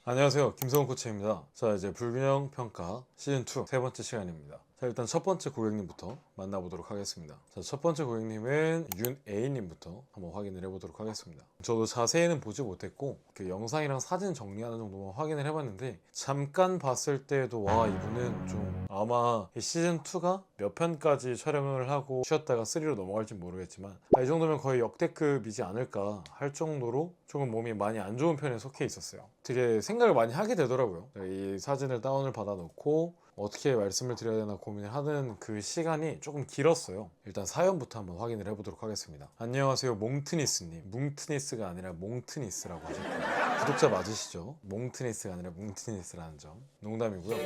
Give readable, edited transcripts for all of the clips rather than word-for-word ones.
안녕하세요, 김성훈 코치입니다. 자, 이제 불균형 평가 시즌2 세 번째 시간입니다. 자, 일단 첫 번째 고객님부터 만나보도록 하겠습니다. 자, 첫 번째 고객님은 윤A님부터 한번 확인을 해보도록 하겠습니다. 저도 자세히는 보지 못했고 그 영상이랑 사진 정리하는 정도만 확인을 해봤는데, 잠깐 봤을 때도 와, 이분은 좀 아마 시즌2가 몇 편까지 촬영을 하고 쉬었다가 3로 넘어갈지 모르겠지만, 이 정도면 거의 역대급이지 않을까 할 정도로 조금 몸이 많이 안 좋은 편에 속해 있었어요. 되게 생각을 많이 하게 되더라고요. 이 사진을 다운을 받아 놓고 어떻게 말씀을 드려야 되나 고민을 하는 그 시간이 조금 길었어요. 일단 사연부터 한번 확인을 해보도록 하겠습니다. 안녕하세요, 몽트니스님. 뭉트니스가 아니라 몽트니스라고 하셨고요. 구독자 맞으시죠? 몽트니스가 아니라 뭉트니스라는 점 농담이고요.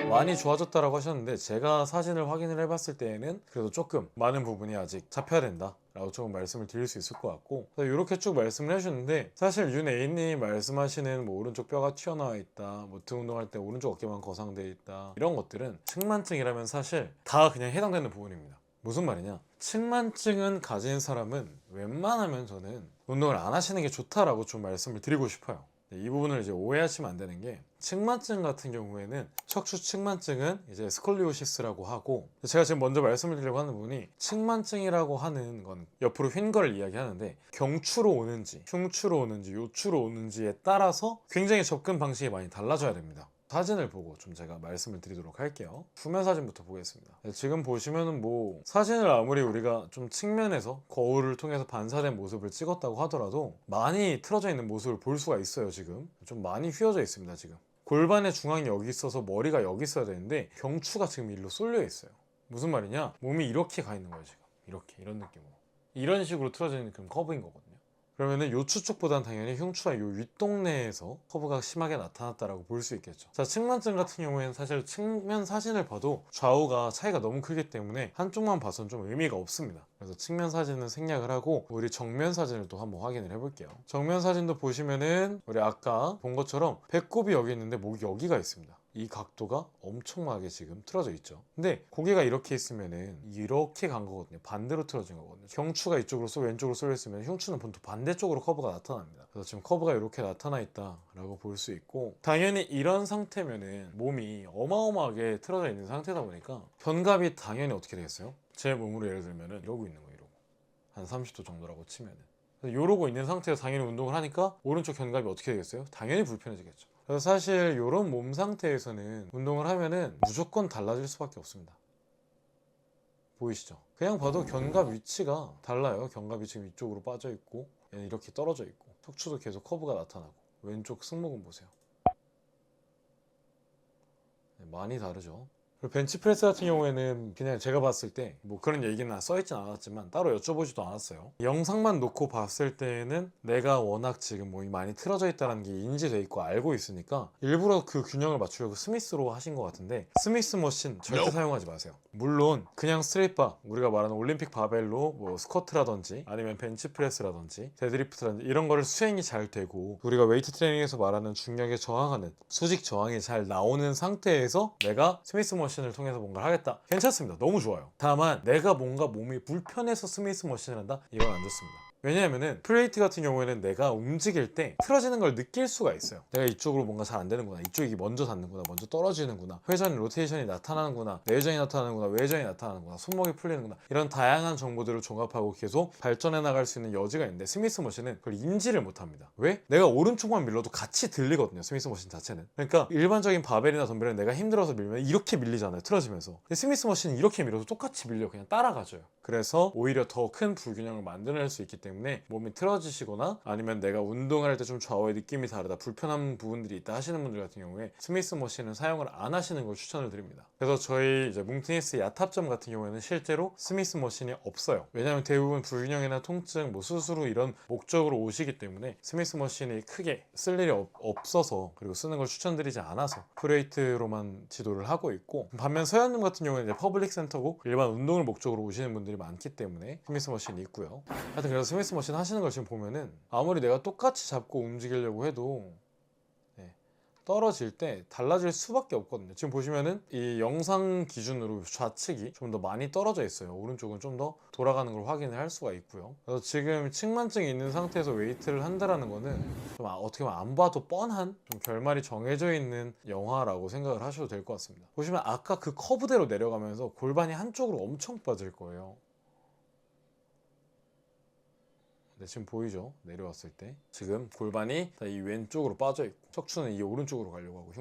많이 좋아졌다라고 하셨는데, 제가 사진을 확인을 해봤을 때에는 그래도 조금 많은 부분이 아직 잡혀야 된다 라고 조금 말씀을 드릴 수 있을 것 같고, 이렇게 쭉 말씀을 해주셨는데, 사실 윤A님 말씀하시는 뭐 오른쪽 뼈가 튀어나와 있다, 뭐 등 운동할 때 오른쪽 어깨만 거상되어 있다, 이런 것들은 측만증이라면 사실 다 그냥 해당되는 부분입니다. 무슨 말이냐, 측만증은 가진 사람은 웬만하면 저는 운동을 안 하시는 게 좋다라고 좀 말씀을 드리고 싶어요. 이 부분을 이제 오해하시면 안 되는 게, 측만증 같은 경우에는 척추 측만증은 이제 스콜리오시스라고 하고, 제가 지금 먼저 말씀을 드리려고 하는 부분이, 측만증이라고 하는 건 옆으로 휜 거를 이야기하는데, 경추로 오는지 흉추로 오는지 요추로 오는지에 따라서 굉장히 접근 방식이 많이 달라져야 됩니다. 사진을 보고 좀 제가 말씀을 드리도록 할게요. 후면 사진부터 보겠습니다. 지금 보시면은 뭐 사진을 아무리 우리가 좀 측면에서 거울을 통해서 반사된 모습을 찍었다고 하더라도 많이 틀어져 있는 모습을 볼 수가 있어요. 지금 좀 많이 휘어져 있습니다. 지금 골반의 중앙이 여기 있어서 머리가 여기 있어야 되는데, 경추가 지금 일로 쏠려 있어요. 무슨 말이냐, 몸이 이렇게 가 있는 거예요. 지금 이렇게, 이런 느낌으로, 이런 식으로 틀어져 있는 그런 커브인 거거든요. 그러면은 요추 쪽보다는 당연히 흉추와 요 윗동네에서 커브가 심하게 나타났다라고 볼 수 있겠죠. 자, 측만증 같은 경우에는 사실 측면 사진을 봐도 좌우가 차이가 너무 크기 때문에 한쪽만 봐서는 좀 의미가 없습니다. 그래서 측면 사진은 생략을 하고 우리 정면 사진을 또 한번 확인을 해볼게요. 정면 사진도 보시면은 우리 아까 본 것처럼 배꼽이 여기 있는데 목이 여기가 있습니다. 이 각도가 엄청나게 지금 틀어져 있죠. 근데 고개가 이렇게 있으면은 이렇게 간 거거든요. 반대로 틀어진 거거든요. 경추가 이쪽으로 왼쪽으로 쏠려 있으면 흉추는 보통 반대쪽으로 커브가 나타납니다. 그래서 지금 커브가 이렇게 나타나 있다라고 볼 수 있고, 당연히 이런 상태면은 몸이 어마어마하게 틀어져 있는 상태다 보니까 견갑이 당연히 어떻게 되겠어요? 제 몸으로 예를 들면은 이러고 있는 거예요. 이러고 한 30도 정도라고 치면은, 이러고 있는 상태에서 당연히 운동을 하니까 오른쪽 견갑이 어떻게 되겠어요? 당연히 불편해지겠죠. 그래서 사실 이런 몸 상태에서는 운동을 하면은 무조건 달라질 수밖에 없습니다. 보이시죠? 그냥 봐도 견갑 위치가 달라요. 견갑이 지금 이쪽으로 빠져 있고, 얘는 이렇게 떨어져 있고, 척추도 계속 커브가 나타나고, 왼쪽 승모근 보세요. 많이 다르죠. 그리고 벤치프레스 같은 경우에는 그냥 제가 봤을 때 뭐 그런 얘기는 써있진 않았지만 따로 여쭤보지도 않았어요. 영상만 놓고 봤을 때는 내가 워낙 지금 몸이 많이 틀어져 있다는 게 인지돼 있고 알고 있으니까 일부러 그 균형을 맞추려고 스미스로 하신 것 같은데, 스미스 머신 절대 사용하지 마세요. 물론 그냥 스트레이트바, 우리가 말하는 올림픽 바벨로 뭐 스쿼트라든지 아니면 벤치프레스라든지 데드리프트라든지 이런 거를 수행이 잘 되고, 우리가 웨이트 트레이닝에서 말하는 중력에 저항하는 수직 저항이 잘 나오는 상태에서 내가 스미스 머신을 통해서 뭔가를 하겠다, 괜찮습니다. 너무 좋아요. 다만 내가 뭔가 몸이 불편해서 스미스 머신을 한다? 이건 안 좋습니다. 왜냐하면은 플레이트 같은 경우에는 내가 움직일 때 틀어지는 걸 느낄 수가 있어요. 내가 이쪽으로 뭔가 잘 안 되는구나, 이쪽이 먼저 닿는구나, 먼저 떨어지는구나, 회전 로테이션이 나타나는구나, 내전이 나타나는구나, 외전이 나타나는구나, 손목이 풀리는구나, 이런 다양한 정보들을 종합하고 계속 발전해 나갈 수 있는 여지가 있는데, 스미스 머신은 그걸 인지를 못합니다. 왜? 내가 오른쪽만 밀러도 같이 들리거든요, 스미스 머신 자체는. 그러니까 일반적인 바벨이나 덤벨은 내가 힘들어서 밀면 이렇게 밀리잖아요, 틀어지면서. 근데 스미스 머신은 이렇게 밀어도 똑같이 밀려, 그냥 따라가줘요. 그래서 오히려 더 큰 불균형을 만들어낼 수 있기 때문에, 몸이 틀어지시거나 아니면 내가 운동할 때 좀 좌우의 느낌이 다르다, 불편한 부분들이 있다 하시는 분들 같은 경우에 스미스 머신은 사용을 안 하시는 걸 추천을 드립니다. 그래서 저희 이제 뭉티니스 야탑점 같은 경우에는 실제로 스미스 머신이 없어요. 왜냐하면 대부분 불균형이나 통증, 뭐 수술 후 이런 목적으로 오시기 때문에 스미스 머신이 크게 쓸 일이 없어서, 그리고 쓰는 걸 추천드리지 않아서 프레이트로만 지도를 하고 있고, 반면 서현님 같은 경우는 이제 퍼블릭 센터고 일반 운동을 목적으로 오시는 분들이 많기 때문에 스미스 머신이 있고요. 하여튼 그래서 스미스 머신 하시는 걸 지금 보면은 아무리 내가 똑같이 잡고 움직이려고 해도 떨어질 때 달라질 수밖에 없거든요. 지금 보시면은 이 영상 기준으로 좌측이 좀 더 많이 떨어져 있어요. 오른쪽은 좀 더 돌아가는 걸 확인을 할 수가 있고요. 그래서 지금 측만증이 있는 상태에서 웨이트를 한다라는 거는 좀 어떻게 보면 안 봐도 뻔한 좀 결말이 정해져 있는 영화라고 생각을 하셔도 될 것 같습니다. 보시면 아까 그 커브대로 내려가면서 골반이 한쪽으로 엄청 빠질 거예요. 네, 지금 보이죠? 내려왔을 때 지금 골반이 다 이 왼쪽으로 빠져 있고 척추는 이 오른쪽으로 가려고 하고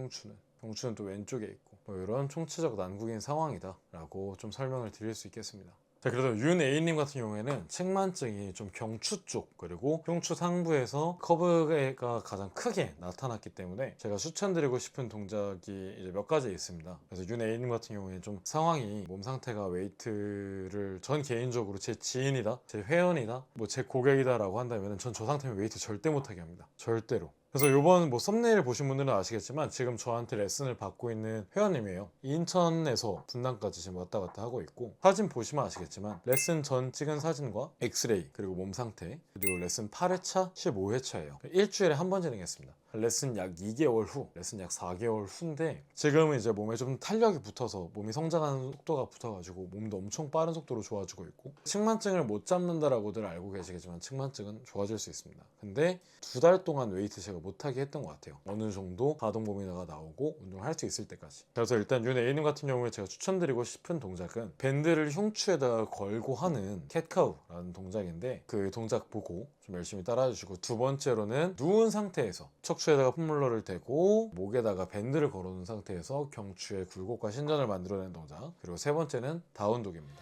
흉추는 또 왼쪽에 있고 뭐 이런 총체적 난국인 상황이다 라고 좀 설명을 드릴 수 있겠습니다. 자, 그래서 윤A님 같은 경우에는 측만증이 좀 경추 쪽 그리고 흉추 상부에서 커브가 가장 크게 나타났기 때문에 제가 추천드리고 싶은 동작이 이제 몇 가지 있습니다. 그래서 윤A님 같은 경우에는 좀 상황이 몸 상태가 웨이트를 전 개인적으로 제 지인이다, 제 회원이다, 뭐 제 고객이다 라고 한다면 전 저 상태면 웨이트 절대 못하게 합니다. 절대로. 그래서 요번 뭐 썸네일 보신 분들은 아시겠지만 지금 저한테 레슨을 받고 있는 회원님이에요. 인천에서 분당까지 지금 왔다 갔다 하고 있고 사진 보시면 아시겠지만 레슨 전 찍은 사진과 엑스레이 그리고 몸 상태 그리고 레슨 8회차 15회차예요. 일주일에 한 번 진행했습니다. 레슨 약 2개월 후, 레슨 약 4개월 후인데 지금은 이제 몸에 좀 탄력이 붙어서 몸이 성장하는 속도가 붙어가지고 몸도 엄청 빠른 속도로 좋아지고 있고 측만증을 못 잡는다라고들 알고 계시겠지만 측만증은 좋아질 수 있습니다. 근데 2달 동안 웨이트 제가 못하게 했던 것 같아요. 어느 정도 가동 범위가 나오고 운동할 수 있을 때까지. 그래서 일단 윤A님 같은 경우에 제가 추천드리고 싶은 동작은 밴드를 흉추에다가 걸고 하는 캣카우라는 동작인데 그 동작 보고 좀 열심히 따라해주시고 두 번째로는 누운 상태에서 척추에다가 폼롤러를 대고 목에다가 밴드를 걸어놓은 상태에서 경추의 굴곡과 신전을 만들어내는 동작 그리고 세 번째는 다운독입니다.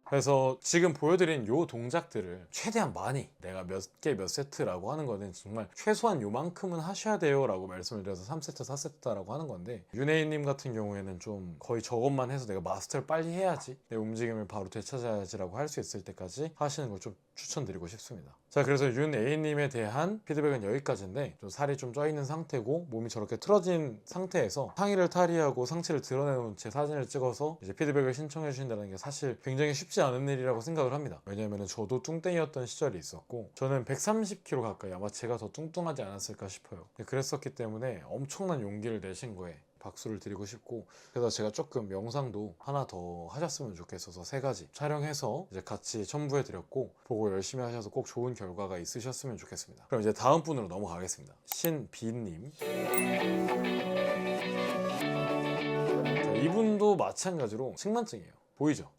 그래서 지금 보여드린 요 동작들을 최대한 많이 내가 몇 개 몇 세트라고 하는 거는 정말 최소한 요만큼은 하셔야 돼요 라고 말씀을 드려서 3세트 4세트라고 하는 건데 윤혜인님 같은 경우에는 좀 거의 저것만 해서 내가 마스터를 빨리 해야지 내 움직임을 바로 되찾아야지 라고 할 수 있을 때까지 하시는 걸 좀 추천드리고 싶습니다. 자, 그래서 윤A님에 대한 피드백은 여기까지인데 좀 살이 좀 쪄있는 상태고 몸이 저렇게 틀어진 상태에서 상의를 탈의하고 상체를 드러내놓은 채 사진을 찍어서 이제 피드백을 신청해 주신다는 게 사실 굉장히 쉽지 않은 일이라고 생각을 합니다. 왜냐하면 저도 뚱땡이였던 시절이 있었고 저는 130kg 가까이 아마 제가 더 뚱뚱하지 않았을까 싶어요. 그랬었기 때문에 엄청난 용기를 내신 거에 박수를 드리고 싶고 그래서 제가 조금 영상도 하나 더 하셨으면 좋겠어서 3가지 촬영해서 이제 같이 첨부해 드렸고 보고 열심히 하셔서 꼭 좋은 결과가 있으셨으면 좋겠습니다. 그럼 이제 다음 분으로 넘어가겠습니다. 신비님. 자, 이분도 마찬가지로 측만증이에요. 보이죠?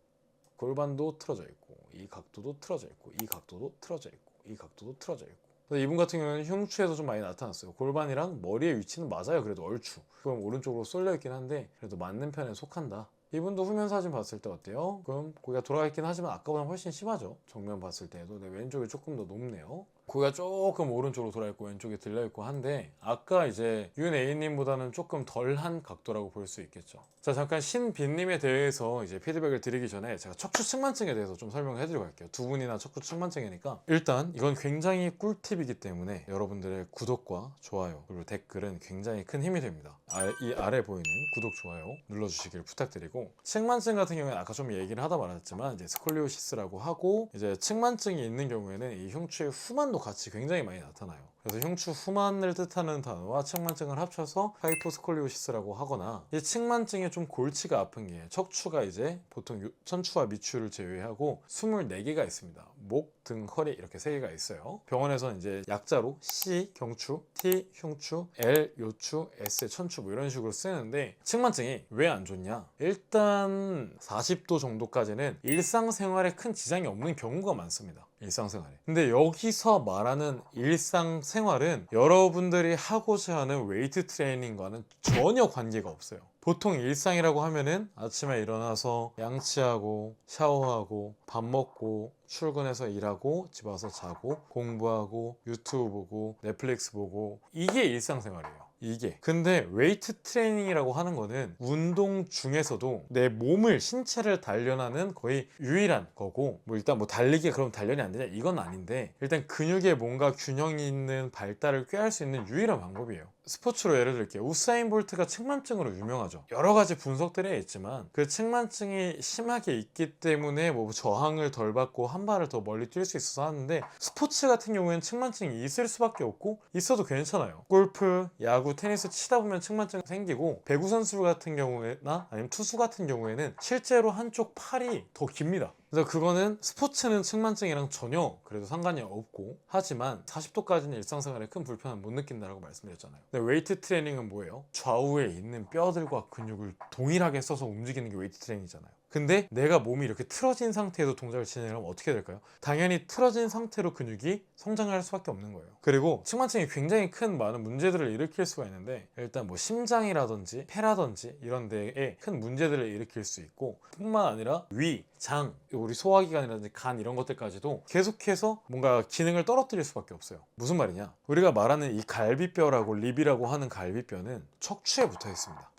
골반도 틀어져 있고 이 각도도 틀어져 있고 이 각도도 틀어져 있고 이 각도도 틀어져 있고 이분 같은 경우는 흉추에서 좀 많이 나타났어요. 골반이랑 머리의 위치는 맞아요. 그래도 얼추 그럼 오른쪽으로 쏠려 있긴 한데 그래도 맞는 편에 속한다. 이분도 후면 사진 봤을 때 어때요? 그럼 고기가 돌아가 있긴 하지만 아까보다 훨씬 심하죠. 정면 봤을 때도 왼쪽이 조금 더 높네요. 고기가 조금 오른쪽으로 돌아 있고 왼쪽에 들려 있고 한데 아까 이제 윤A님보다는 조금 덜한 각도라고 볼 수 있겠죠. 자, 잠깐 신빈님에 대해서 이제 피드백을 드리기 전에 제가 척추 측만증에 대해서 좀 설명을 해드리고 갈게요. 두 분이나 척추 측만증이니까 일단 이건 굉장히 꿀팁이기 때문에 여러분들의 구독과 좋아요 그리고 댓글은 굉장히 큰 힘이 됩니다. 이 아래 보이는 구독, 좋아요 눌러주시길 부탁드리고 측만증 같은 경우에는 아까 좀 얘기를 하다 말았지만 이제 스콜리오시스라고 하고 이제 측만증이 있는 경우에는 이 흉추의 후만도 같이 굉장히 많이 나타나요. 그래서 흉추 후만을 뜻하는 단어와 측만증을 합쳐서 하이포스콜리오시스라고 하거나, 이 측만증이 좀 골치가 아픈 게 척추가 이제 보통 천추와 미추를 제외하고 24개가 있습니다. 목, 등, 허리 이렇게 3개가 있어요. 병원에서는 이제 약자로 C 경추, T 흉추, L 요추, S 천추 뭐 이런 식으로 쓰는데, 측만증이 왜 안 좋냐? 일단 40도 정도까지는 일상생활에 큰 지장이 없는 경우가 많습니다. 일상생활에. 근데 여기서 말하는 일상생활은 여러분들이 하고자 하는 웨이트 트레이닝과는 전혀 관계가 없어요. 보통 일상이라고 하면은 아침에 일어나서 양치하고 샤워하고 밥 먹고 출근해서 일하고 집 와서 자고 공부하고 유튜브 보고 넷플릭스 보고, 이게 일상생활이에요. 이게. 근데 웨이트 트레이닝이라고 하는 거는 운동 중에서도 내 몸을, 신체를 단련하는 거의 유일한 거고, 뭐 일단 뭐 달리기 그럼 단련이 안 되냐 이건 아닌데, 일단 근육에 뭔가 균형이 있는 발달을 꾀할 수 있는 유일한 방법이에요. 스포츠로 예를 들게요. 우사인 볼트가 측만증으로 유명하죠. 여러 가지 분석들이 있지만 그 측만증이 심하게 있기 때문에 뭐 저항을 덜 받고 한 발을 더 멀리 뛸 수 있어서 하는데, 스포츠 같은 경우에는 측만증이 있을 수밖에 없고 있어도 괜찮아요. 골프, 야구, 테니스 치다 보면 측만증 생기고, 배구 선수 같은 경우에나 아니면 투수 같은 경우에는 실제로 한쪽 팔이 더 깁니다. 그래서 그거는 스포츠는 측만증이랑 전혀 그래도 상관이 없고, 하지만 40도까지는 일상생활에 큰 불편함 못 느낀다라고 말씀드렸잖아요. 근데 웨이트 트레이닝은 뭐예요? 좌우에 있는 뼈들과 근육을 동일하게 써서 움직이는 게 웨이트 트레이닝이잖아요. 근데 내가 몸이 이렇게 틀어진 상태에서 동작을 진행하면 어떻게 될까요? 당연히 틀어진 상태로 근육이 성장을 할 수밖에 없는 거예요. 그리고 측만증이 굉장히 큰 많은 문제들을 일으킬 수가 있는데, 일단 뭐 심장이라든지 폐라든지 이런 데에 큰 문제들을 일으킬 수 있고, 뿐만 아니라 위, 장, 우리 소화기관이라든지 간 이런 것들까지도 계속해서 뭔가 기능을 떨어뜨릴 수밖에 없어요. 무슨 말이냐? 우리가 말하는 이 갈비뼈라고 립이라고 하는 갈비뼈는 척추에 붙어 있습니다.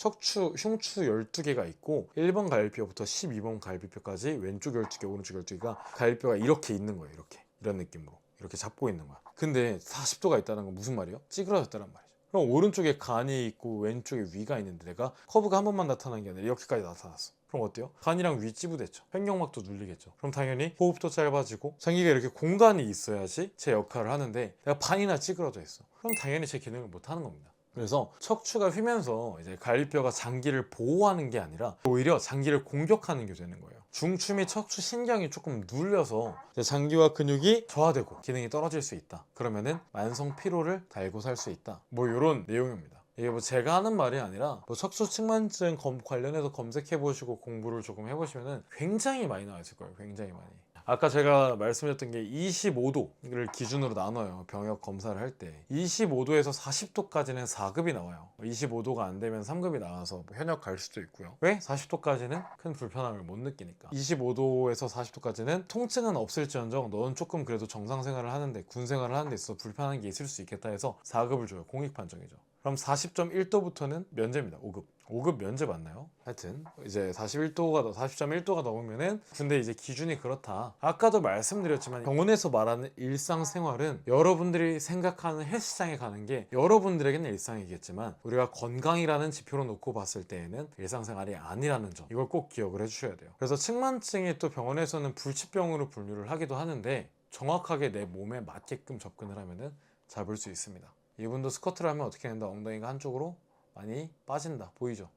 흉추 12개가 있고 1번 갈비뼈부터 12번 갈비뼈까지 왼쪽 12개, 오른쪽 12개가 갈비뼈가 이렇게 있는 거예요. 이런 느낌으로 이렇게 잡고 있는 거야. 근데 40도가 있다는 건 무슨 말이에요? 찌그러졌다는 말이죠. 그럼 오른쪽에 간이 있고 왼쪽에 위가 있는데 내가 커브가 한 번만 나타나는 게 아니라 이렇게까지 나타났어. 그럼 어때요? 간이랑 위 찌부댔죠. 횡격막도 눌리겠죠. 그럼 당연히 호흡도 짧아지고, 장기가 이렇게 공간이 있어야지 제 역할을 하는데 내가 반이나 찌그러져 있어. 그럼 당연히 제 기능을 못 하는 겁니다. 그래서 척추가 휘면서 이제 갈비뼈가 장기를 보호하는 게 아니라 오히려 장기를 공격하는 게 되는 거예요. 중추 및 척추 신경이 조금 눌려서 이제 장기와 근육이 저하되고 기능이 떨어질 수 있다. 그러면은 만성 피로를 달고 살 수 있다. 뭐 이런 내용입니다. 이게 뭐 제가 하는 말이 아니라 뭐 척추 측만증 관련해서 검색해 보시고 공부를 조금 해보시면은 굉장히 많이 나와 있을 거예요. 굉장히 많이. 아까 제가 말씀드렸던 게 25도를 기준으로 나눠요. 병역 검사를 할 때 25도에서 40도까지는 4급이 나와요. 25도가 안 되면 3급이 나와서 현역 갈 수도 있고요. 왜? 40도까지는 큰 불편함을 못 느끼니까. 25도에서 40도까지는 통증은 없을지언정 너는 조금 그래도 정상 생활을 하는데, 군 생활을 하는데 있어서 불편한 게 있을 수 있겠다 해서 4급을 줘요. 공익 판정이죠. 그럼 40.1도부터는 면제입니다. 5급. 5급 면제 맞나요? 하여튼 이제 40.1도가 넘으면은, 근데 이제 기준이 그렇다. 아까도 말씀드렸지만 병원에서 말하는 일상생활은 여러분들이 생각하는 헬스장에 가는 게 여러분들에게는 일상이겠지만 우리가 건강이라는 지표로 놓고 봤을 때에는 일상생활이 아니라는 점, 이걸 꼭 기억을 해주셔야 돼요. 그래서 측만증이 또 병원에서는 불치병으로 분류를 하기도 하는데, 정확하게 내 몸에 맞게끔 접근을 하면은 잡을 수 있습니다. 이분도 스쿼트를 하면 어떻게 된다? 엉덩이가 한쪽으로 많이 빠진다. 보이죠?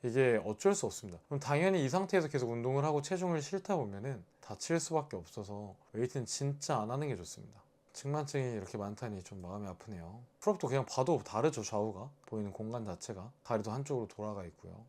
이게 어쩔 수 없습니다. 그럼 당연히 이 상태에서 계속 운동을 하고 체중을 싣다 보면은 다칠 수밖에 없어서 웨이트는 진짜 안 하는 게 좋습니다. 측만증이 이렇게 많다니 좀 마음이 아프네요. 풀업도 그냥 봐도 다르죠. 좌우가 보이는 공간 자체가. 다리도 한쪽으로 돌아가 있고요.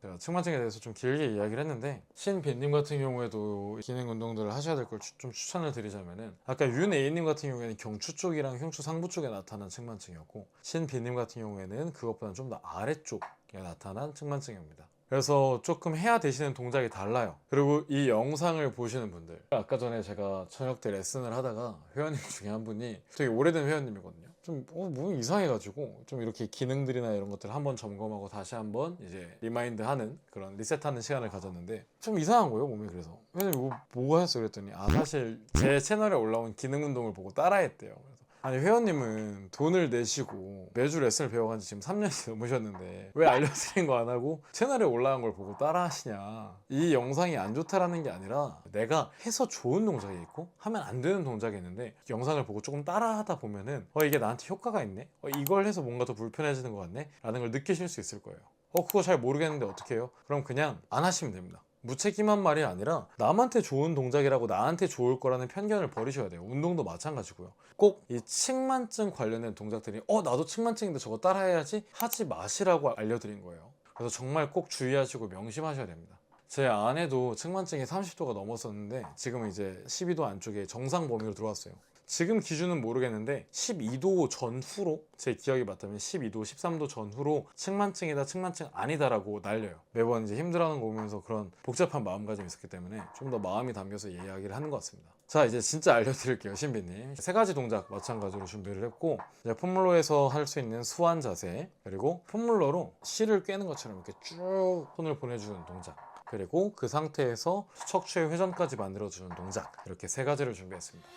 제가 측만증에 대해서 좀 길게 이야기를 했는데, 신빈님 같은 경우에도 기능 운동들을 하셔야 될 걸 좀 추천을 드리자면은, 아까 윤A님 같은 경우에는 경추 쪽이랑 흉추 상부 쪽에 나타난 측만증이었고, 신빈님 같은 경우에는 그것보다는 좀 더 아래쪽에 나타난 측만증입니다. 그래서 조금 해야 되시는 동작이 달라요. 그리고 이 영상을 보시는 분들, 아까 전에 제가 저녁 때 레슨을 하다가 회원님 중에 한 분이 되게 오래된 회원님이거든요. 좀 뭐 이상해가지고 좀 이렇게 기능들이나 이런 것들을 한번 점검하고 다시 한번 이제 리마인드하는, 그런 리셋하는 시간을 가졌는데 좀 이상한 거예요, 몸이. 그래서 회원님 뭐 하셨어요? 그랬더니 사실 제 채널에 올라온 기능 운동을 보고 따라했대요. 그래서 아니 회원님은 돈을 내시고 매주 레슨을 배워간 지 지금 3년이 넘으셨는데 왜 알려드린 거 안 하고 채널에 올라간 걸 보고 따라 하시냐. 이 영상이 안 좋다라는 게 아니라 내가 해서 좋은 동작이 있고 하면 안 되는 동작이 있는데 영상을 보고 조금 따라 하다 보면은 이게 나한테 효과가 있네, 이걸 해서 뭔가 더 불편해지는 것 같네 라는 걸 느끼실 수 있을 거예요. 그거 잘 모르겠는데 어떻게 해요? 그럼 그냥 안 하시면 됩니다. 무책임한 말이 아니라 남한테 좋은 동작이라고 나한테 좋을 거라는 편견을 버리셔야 돼요. 운동도 마찬가지고요. 꼭 이 측만증 관련된 동작들이 나도 측만증인데 저거 따라해야지 하지 마시라고 알려드린 거예요. 그래서 정말 꼭 주의하시고 명심하셔야 됩니다. 제 아내도 측만증이 30도가 넘었었는데 지금은 이제 12도 안쪽에 정상 범위로 들어왔어요. 지금 기준은 모르겠는데 12도 전후로, 제 기억이 맞다면 12도, 13도 전후로 측만증이다, 측만증 아니다라고 날려요. 매번 이제 힘들어하는 거 보면서 그런 복잡한 마음가짐이 있었기 때문에 좀 더 마음이 담겨서 이야기를 하는 것 같습니다. 자, 이제 진짜 알려드릴게요. 신비님. 3가지 동작 마찬가지로 준비를 했고, 이제 폼롤러에서 할 수 있는 수완 자세, 그리고 폼롤러로 실을 꿰는 것처럼 이렇게 쭉 손을 보내주는 동작, 그리고 그 상태에서 척추의 회전까지 만들어주는 동작, 이렇게 3가지를 준비했습니다.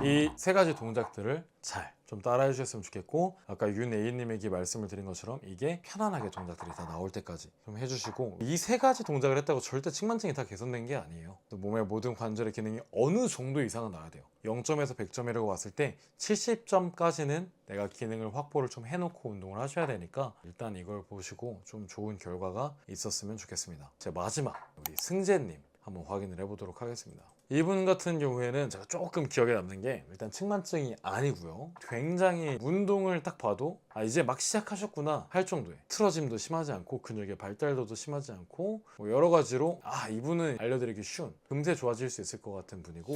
이 3가지 동작들을 잘 좀 따라해 주셨으면 좋겠고, 아까 윤A님에게 말씀을 드린 것처럼 이게 편안하게 동작들이 다 나올 때까지 좀 해주시고, 이 3가지 동작을 했다고 절대 측만증이 다 개선된 게 아니에요. 또 몸의 모든 관절의 기능이 어느 정도 이상은 나야 돼요. 0점에서 100점이라고 봤을 때 70점까지는 내가 기능을 확보를 좀 해놓고 운동을 하셔야 되니까 일단 이걸 보시고 좀 좋은 결과가 있었으면 좋겠습니다. 제 마지막 우리 승재님 한번 확인을 해보도록 하겠습니다. 이분 같은 경우에는 제가 조금 기억에 남는 게, 일단 측만증이 아니고요, 굉장히 운동을 딱 봐도 이제 막 시작하셨구나 할 정도의 틀어짐도 심하지 않고 근육의 발달도도 심하지 않고 뭐 여러 가지로 이분은 알려드리기 쉬운, 금세 좋아질 수 있을 것 같은 분이고,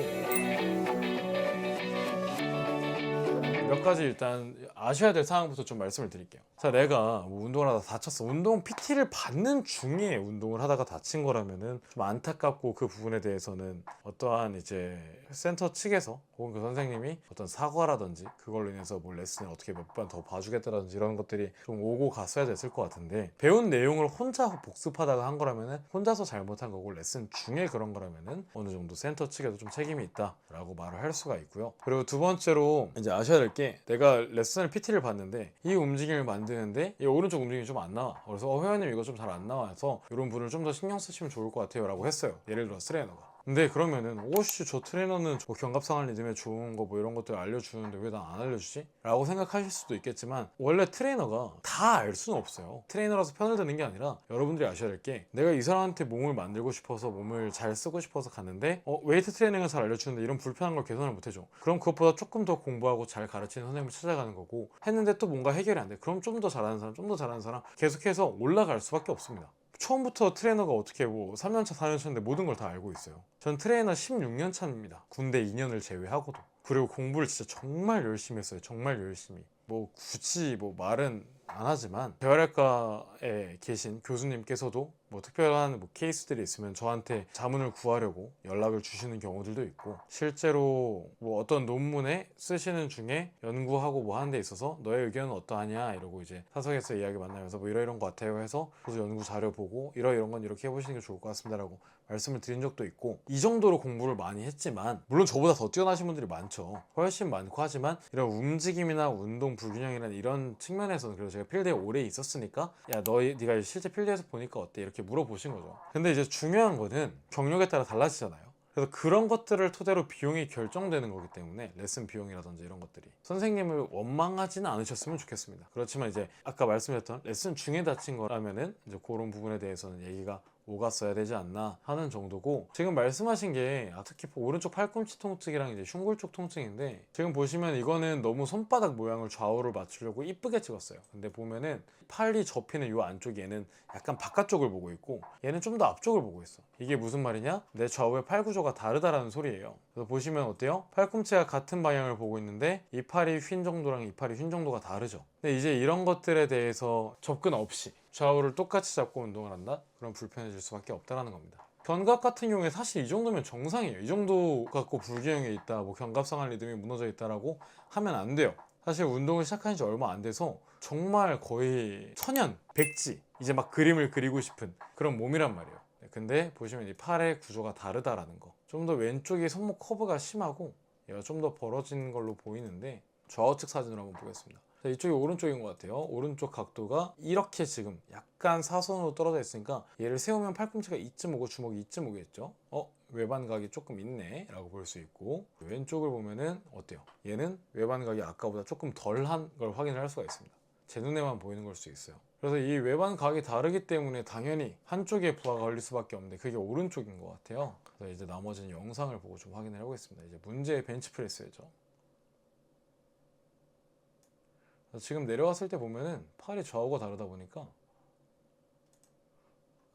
몇 가지 일단 아셔야 될 사항부터 좀 말씀을 드릴게요. 자, 내가 뭐 운동을 하다 다쳤어. 운동 PT를 받는 중에 운동을 하다가 다친 거라면은 좀 안타깝고, 그 부분에 대해서는 어떠한 이제 센터 측에서 혹은 그 선생님이 어떤 사과라든지 그걸로 인해서 뭐 레슨을 어떻게 몇 번 더 봐주겠다든지 이런 것들이 좀 오고 갔어야 됐을 것 같은데, 배운 내용을 혼자 복습하다가 한 거라면은 혼자서 잘못한 거고, 레슨 중에 그런 거라면은 어느 정도 센터 측에도 좀 책임이 있다라고 말을 할 수가 있고요. 그리고 두 번째로 이제 아셔야 될 게, 내가 레슨을 PT를 봤는데 이 움직임을 만드는데 이 오른쪽 움직임이 좀 안 나와. 그래서 회원님 이거 좀 잘 안 나와서 이런 부분을 좀 더 신경 쓰시면 좋을 것 같아요 라고 했어요. 예를 들어 트레이너가. 근데 그러면은 오씨, 저 트레이너는 뭐 견갑상할 리듬에 좋은 거 뭐 이런 것들 알려주는데 왜 난 안 알려주지? 라고 생각하실 수도 있겠지만, 원래 트레이너가 다 알 수는 없어요. 트레이너라서 편을 드는 게 아니라 여러분들이 아셔야 될 게, 내가 이 사람한테 몸을 만들고 싶어서 몸을 잘 쓰고 싶어서 갔는데 웨이트 트레이닝은 잘 알려주는데 이런 불편한 걸 개선을 못해줘. 그럼 그것보다 조금 더 공부하고 잘 가르치는 선생님을 찾아가는 거고, 했는데 또 뭔가 해결이 안 돼. 그럼 좀 더 잘하는 사람, 좀 더 잘하는 사람 계속해서 올라갈 수밖에 없습니다. 처음부터 트레이너가 어떻게 뭐 3년차 4년차인데 모든 걸 다 알고 있어요. 전 트레이너 16년 차입니다. 군대 2년을 제외하고도. 그리고 공부를 진짜 정말 열심히 했어요. 정말 열심히. 뭐 굳이 뭐 말은 안 하지만 재활학과에 계신 교수님께서도 뭐 특별한 뭐 케이스들이 있으면 저한테 자문을 구하려고 연락을 주시는 경우들도 있고, 실제로 뭐 어떤 논문에 쓰시는 중에 연구하고 뭐 하는 데 있어서 너의 의견은 어떠하냐 이러고 이제 사석에서 이야기 만나면서 뭐 이런 거 같아요 해서 저도 연구 자료 보고 이런 건 이렇게 해보시는 게 좋을 것 같습니다 라고 말씀을 드린 적도 있고, 이 정도로 공부를 많이 했지만 물론 저보다 더 뛰어나신 분들이 많죠. 훨씬 많고 하지만 이런 움직임이나 운동 불균형이라는 이런 측면에서는 그래도 제가 필드에 오래 있었으니까 야 네가 실제 필드에서 보니까 어때? 이렇게 물어보신 거죠. 근데 이제 중요한 거는 경력에 따라 달라지잖아요. 그래서 그런 것들을 토대로 비용이 결정되는 거기 때문에 레슨 비용이라든지 이런 것들이 선생님을 원망하지는 않으셨으면 좋겠습니다. 그렇지만 이제 아까 말씀드렸던 레슨 중에 다친 거라면은 이제 그런 부분에 대해서는 얘기가 오갔어야 되지 않나 하는 정도고, 지금 말씀하신 게 특히 오른쪽 팔꿈치 통증이랑 이제 흉골 쪽 통증인데, 지금 보시면 이거는 너무 손바닥 모양을 좌우를 맞추려고 이쁘게 찍었어요. 근데 보면은 팔이 접히는 이 안쪽 얘는 약간 바깥쪽을 보고 있고 얘는 좀 더 앞쪽을 보고 있어. 이게 무슨 말이냐? 내 좌우의 팔 구조가 다르다라는 소리예요. 그래서 보시면 어때요? 팔꿈치가 같은 방향을 보고 있는데 이 팔이 휜 정도랑 이 팔이 휜 정도가 다르죠. 근데 이제 이런 것들에 대해서 접근 없이 좌우를 똑같이 잡고 운동을 한다? 그럼 불편해질 수밖에 없다는 겁니다. 견갑 같은 경우에 사실 이 정도면 정상이에요. 이 정도 갖고 불균형이 있다, 뭐 견갑상할 리듬이 무너져 있다라고 하면 안 돼요. 사실 운동을 시작한 지 얼마 안 돼서 정말 거의 천연, 백지, 이제 막 그림을 그리고 싶은 그런 몸이란 말이에요. 근데 보시면 이 팔의 구조가 다르다라는 거. 좀 더 왼쪽이 손목 커브가 심하고 얘가 좀 더 벌어진 걸로 보이는데, 좌우측 사진으로 한번 보겠습니다. 자, 이쪽이 오른쪽인 것 같아요. 오른쪽 각도가 이렇게 지금 약간 사선으로 떨어져 있으니까 얘를 세우면 팔꿈치가 이쯤 오고 주먹이 이쯤 오겠죠. 외반각이 조금 있네 라고 볼 수 있고, 왼쪽을 보면은 어때요? 얘는 외반각이 아까보다 조금 덜한 걸 확인을 할 수가 있습니다. 제 눈에만 보이는 걸 수 있어요. 그래서 이 외반각이 다르기 때문에 당연히 한쪽에 부하가 걸릴 수밖에 없는데 그게 오른쪽인 것 같아요. 그래서 이제 나머지는 영상을 보고 좀 확인을 해보겠습니다. 이제 문제의 벤치프레스죠. 지금 내려왔을 때 보면은 팔이 좌우가 다르다 보니까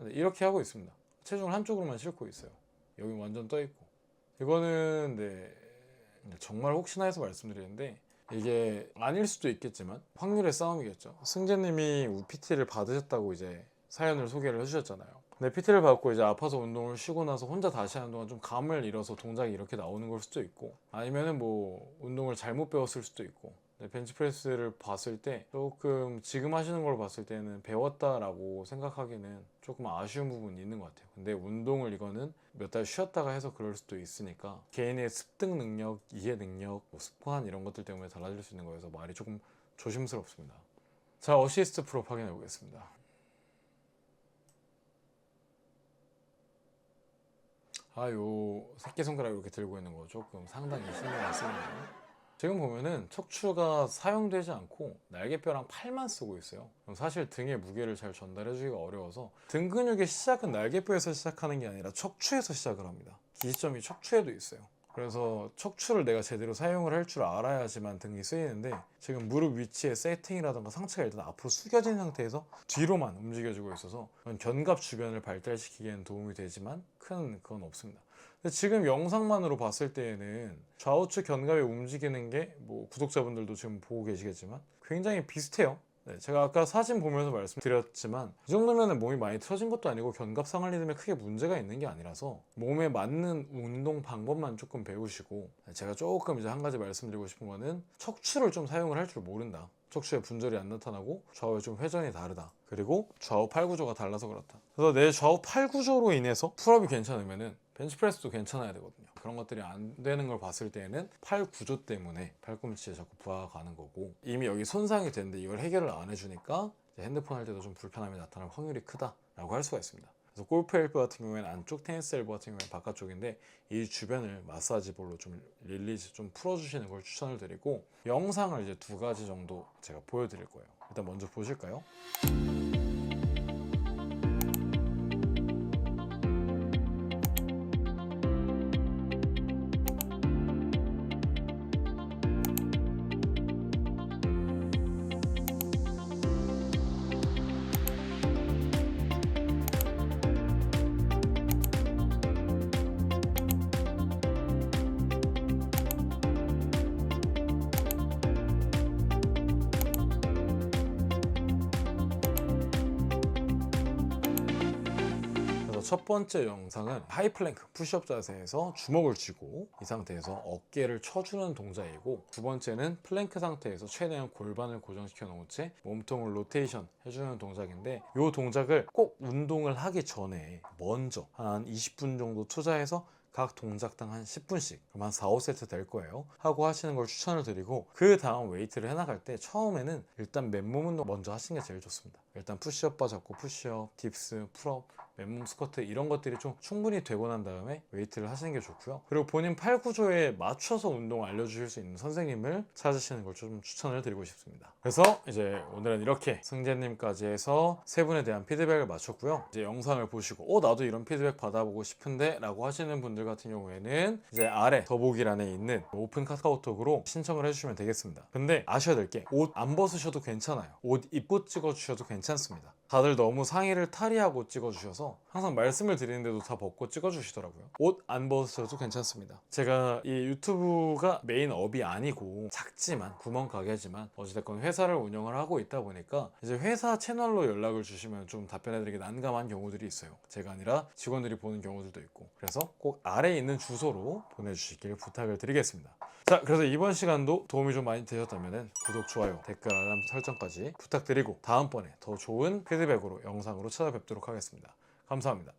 이렇게 하고 있습니다. 체중을 한쪽으로만 싣고 있어요. 여기 완전 떠 있고. 이거는 정말 혹시나 해서 말씀드리는데, 이게 아닐 수도 있겠지만 확률의 싸움이겠죠. 승재님이 PT를 받으셨다고 이제 사연을 소개를 해주셨잖아요. 근데 PT를 받고 이제 아파서 운동을 쉬고 나서 혼자 다시 하는 동안 좀 감을 잃어서 동작이 이렇게 나오는 걸 수도 있고, 아니면은 뭐 운동을 잘못 배웠을 수도 있고. 벤치프레스를 봤을 때 조금 지금 하시는 걸 봤을 때는 배웠다라고 생각하기는 조금 아쉬운 부분이 있는 것 같아요. 근데 운동을 이거는 몇 달 쉬었다가 해서 그럴 수도 있으니까 개인의 습득 능력, 이해 능력, 습관 이런 것들 때문에 달라질 수 있는 거여서 말이 조금 조심스럽습니다. 자, 어시스트 프롭 확인해 보겠습니다. 요 새끼손가락 이렇게 들고 있는 거 조금 상당히 신경을 쓰네요. 지금 보면은 척추가 사용되지 않고 날개뼈랑 팔만 쓰고 있어요. 그럼 사실 등의 무게를 잘 전달해주기가 어려워서 등 근육의 시작은 날개뼈에서 시작하는 게 아니라 척추에서 시작을 합니다. 기시점이 척추에도 있어요. 그래서 척추를 내가 제대로 사용을 할 줄 알아야지만 등이 쓰이는데, 지금 무릎 위치의 세팅이라든가 상체가 일단 앞으로 숙여진 상태에서 뒤로만 움직여주고 있어서 견갑 주변을 발달시키기에는 도움이 되지만 큰 그건 없습니다. 근데 지금 영상만으로 봤을 때에는 좌우측 견갑이 움직이는 게 뭐 구독자분들도 지금 보고 계시겠지만 굉장히 비슷해요. 제가 아까 사진 보면서 말씀드렸지만 이 정도면 몸이 많이 틀어진 것도 아니고 견갑상할 리듬에 크게 문제가 있는 게 아니라서 몸에 맞는 운동 방법만 조금 배우시고, 제가 조금 이제 한 가지 말씀드리고 싶은 거는 척추를 좀 사용을 할 줄 모른다. 척추에 분절이 안 나타나고 좌우에 좀 회전이 다르다. 그리고 좌우 팔 구조가 달라서 그렇다. 그래서 내 좌우 팔 구조로 인해서 풀업이 괜찮으면은 벤치프레스도 괜찮아야 되거든요. 그런 것들이 안 되는 걸 봤을 때는 팔 구조 때문에 팔꿈치에 자꾸 부하가 가는 거고, 이미 여기 손상이 됐는데 이걸 해결을 안 해주니까 핸드폰 할 때도 좀 불편함이 나타날 확률이 크다라고 할 수가 있습니다. 그래서 골프 엘보 같은 경우에는 안쪽, 테니스 엘보 같은 경우에는 바깥쪽인데 이 주변을 마사지 볼로 좀 릴리즈 좀 풀어주시는 걸 추천을 드리고, 영상을 이제 2가지 정도 제가 보여드릴 거예요. 일단 먼저 보실까요? 첫 번째 영상은 하이플랭크 푸시업 자세에서 주먹을 쥐고 이 상태에서 어깨를 쳐주는 동작이고, 두 번째는 플랭크 상태에서 최대한 골반을 고정시켜 놓은 채 몸통을 로테이션 해주는 동작인데, 이 동작을 꼭 운동을 하기 전에 먼저 한 20분 정도 투자해서 각 동작당 한 10분씩, 그럼 한 4, 5세트 될 거예요, 하고 하시는 걸 추천을 드리고, 그 다음 웨이트를 해나갈 때 처음에는 일단 맨몸 운동 먼저 하시는 게 제일 좋습니다. 일단 푸시업 바 잡고 푸시업, 딥스, 풀업, 맨몸 스쿼트 이런 것들이 좀 충분히 되고 난 다음에 웨이트를 하시는 게 좋고요. 그리고 본인 팔 구조에 맞춰서 운동을 알려주실 수 있는 선생님을 찾으시는 걸 좀 추천을 드리고 싶습니다. 그래서 이제 오늘은 이렇게 승재님까지 해서 세 분에 대한 피드백을 마쳤고요. 이제 영상을 보시고 나도 이런 피드백 받아보고 싶은데 라고 하시는 분들 같은 경우에는 이제 아래 더보기란에 있는 오픈 카카오톡으로 신청을 해주시면 되겠습니다. 근데 아셔야 될 게, 옷 안 벗으셔도 괜찮아요. 옷 입고 찍어주셔도 괜찮습니다. 다들 너무 상의를 탈의하고 찍어주셔서 항상 말씀을 드리는데도 다 벗고 찍어주시더라고요. 옷 안 벗으셔도 괜찮습니다. 제가 이 유튜브가 메인 업이 아니고 작지만 구멍 가게지만 어찌됐건 회사를 운영을 하고 있다 보니까 이제 회사 채널로 연락을 주시면 좀 답변해드리기 난감한 경우들이 있어요. 제가 아니라 직원들이 보는 경우들도 있고, 그래서 꼭 아래에 있는 주소로 보내주시길 부탁을 드리겠습니다. 자, 그래서 이번 시간도 도움이 좀 많이 되셨다면 구독, 좋아요, 댓글, 알람 설정까지 부탁드리고, 다음번에 더 좋은 피드백으로 영상으로 찾아뵙도록 하겠습니다. 감사합니다.